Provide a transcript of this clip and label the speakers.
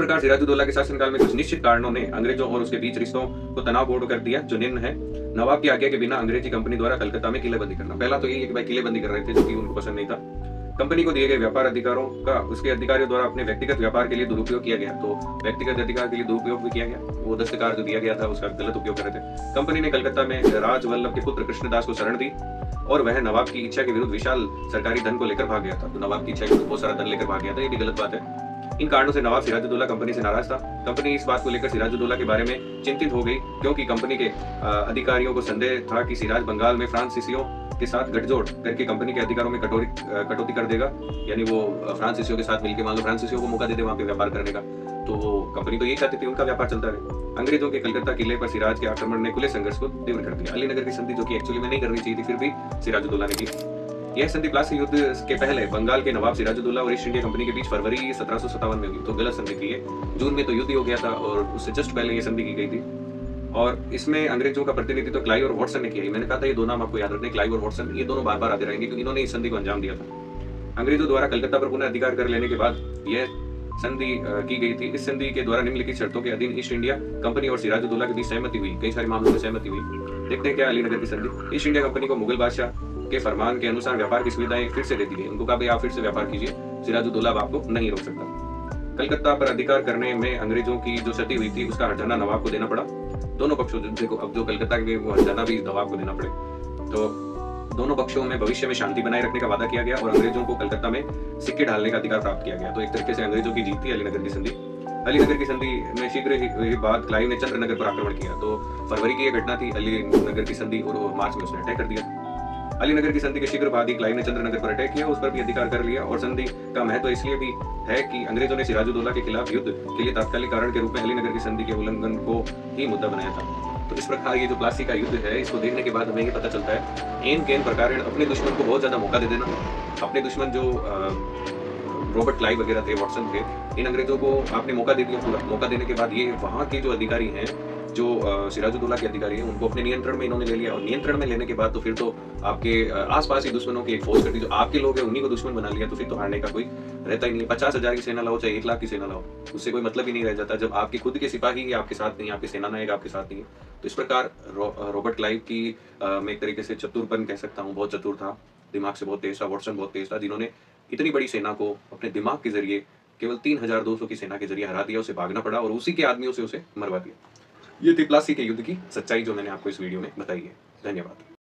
Speaker 1: प्रकार सिराजुद्दौला के शासनकाल में कुछ निश्चित कारणों ने अंग्रेजों और उसके बीच रिश्तों को तनावपूर्ण कर दिया, जो निम्न है। नवाब की आज्ञा के बिना अंग्रेजी कंपनी द्वारा कलकत्ता में किलेबंदी करना। पहला तो यही है कि भाई किलेबंदी कर रहे थे, जो कि उनको पसंद नहीं था। कंपनी को दिए गए व्यापार अधिकारों का उसके अधिकारियों द्वारा अपने व्यक्तिगत व्यापार के लिए दुरुपयोग किया गया, तो व्यक्तिगत अधिकार के लिए दुरुपयोग भी किया गया। वो दस्तकार जो दिया गया था उसका गलत उपयोग कर रहे थे। कंपनी ने कलकत्ता में राजवल्लभ के पुत्र कृष्णदास को शरण दी और वह नवाब की इच्छा के विरुद्ध विशाल सरकारी धन को लेकर भाग गया था। तो नवाब की इच्छा के विरुद्ध बहुत सारा धन लेकर भाग गया था, ये भी गलत बात है। इन कारणों से नवाब सिराजुद्दौला कंपनी से नाराज था। कंपनी इस बात को लेकर सिराजुद्दौला के बारे में चिंतित हो गई, क्योंकि कंपनी के अधिकारियों को संदेह था कि सिराज बंगाल में फ्रांसीसियों के साथ गठजोड़ करके कंपनी के अधिकारों में कटौती कर देगा। यानी वो फ्रांसीसियों के साथ मिलकर मान लो फ्रांसीसियों को मौका दे दे वहां पे व्यापार करने का। तो वो कंपनी तो यही चाहती थी उनका व्यापार चलता रहे। अंग्रेजों के कलकत्ता किले पर सिराज के आक्रमण ने खुले संघर्ष को तीव्र कर दिया। अलीनगर की संधि, जो कि एक्चुअली में नहीं करनी चाहिए थी, फिर भी सिराजुद्दौला ने की। यह संधि प्लासी युद्ध के पहले बंगाल के नवाब सिराजुद्दौला और ईस्ट इंडिया कंपनी के बीच फरवरी 1757 में हुई। तो गलत संधि थी ये। जून में तो युद्ध हो गया था और उससे जस्ट पहले ये संधि की गई थी। और इसमें अंग्रेजों का प्रतिनिधित्व क्लाइव और वॉटसन ने किया। मैंने कहा था ये दो नाम आपको याद रखने, क्लाइव और वॉटसन, ये दोनों बार बार आते रहेंगे क्योंकि इन्होंने इस संधि को अंजाम दिया था। अंग्रेजों द्वारा कलकत्ता पर पुनः अधिकार कर लेने के बाद यह संधि की गई थी। इस संधि के द्वारा निम्नलिखित शर्तों के अधीन ईस्ट इंडिया कंपनी और सिराजुद्दौला के बीच सहमति हुई। कई सारे मामलों में सहमति हुई। देखते हैं क्या अलीनगर की संधि। ईस्ट इंडिया कंपनी को मुगल बादशाह के फरमान के अनुसार व्यापार की सुविधाएं फिर से दे दी गई। उनको कहा भाई आप फिर से व्यापार कीजिए, सिराजुद्दौला आपको नहीं रोक सकता। कलकत्ता पर अधिकार करने में अंग्रेजों की जो क्षति हुई थी उसका हर्जाना नवाब को देना पड़ा। दोनों पक्षों देखो, अब जो कलकत्ता के वो हर्जाना भी नवाब को देना पड़े। तो दोनों पक्षों में भविष्य में शांति बनाए रखने का वादा किया गया और अंग्रेजों को कलकत्ता में सिक्के डालने का अधिकार प्राप्त किया गया। तो एक तरीके से अंग्रेजों की जीत थी अलीनगर की संधि। अलीनगर की संधि में शीघ्र ही बाद क्लाइव ने चंद्रनगर पर आक्रमण किया। तो फरवरी की यह घटना थी अलीनगर की संधि, और मार्च में उसने अटैक कर दिया। अलीनगर की संधि के शीघ्र बाद ही क्लाइव ने चंद्रनगर पर अटैक किया, उस पर भी अधिकार कर लिया। और संधि का महत्व इसलिए भी है कि अंग्रेजों ने सिराजुद्दौला के खिलाफ युद्ध के लिए तात्कालिक कारण के रूप में अलीनगर की संधि के उल्लंघन को ही मुद्दा बनाया था। तो इस प्रकार ये जो प्लासी का युद्ध है, इसको देखने के बाद हमें ये पता चलता है एन केन प्रकार अपने दुश्मन को बहुत ज्यादा मौका दे देना। अपने दुश्मन जो रॉबर्ट क्लाइव वगैरह थे, वॉटसन थे, इन अंग्रेजों को आपने मौका दे दिया। पूरा मौका देने के बाद ये वहां के जो अधिकारी हैं, जो सिराजुद्दौला के अधिकारी हैं, उनको अपने नियंत्रण में इन्होंने ले लिया। और नियंत्रण में लेने के बाद तो फिर तो आपके आसपास ही दुश्मनों की एक फौज कर दी। जो आपके लोग हैं उन्हीं को दुश्मन बना लिया, तो फिर तो हारने का कोई रहता ही नहीं। 50,000 की सेना लाओ चाहे 1 लाख की सेना लाओ, उससे कोई मतलब ही नहीं रह जाता जब आपके खुद के सिपाही ही आपके साथ नहीं, आपके सेना नायक आपके साथ नहीं है। तो इस प्रकार रॉबर्ट क्लाइव की मैं एक तरीके से चतुरपन कह सकता हूँ, बहुत चतुर था, दिमाग से बहुत तेज था। वॉटसन बहुत तेज था, जिन्होंने इतनी बड़ी सेना को अपने दिमाग के जरिए केवल 3200 की सेना के जरिए हरा दिया। उसे भागना पड़ा और उसी के आदमियों से उसे मरवा दिया। ये थी प्लासी के युद्ध की सच्चाई जो मैंने आपको इस वीडियो में बताई है। धन्यवाद।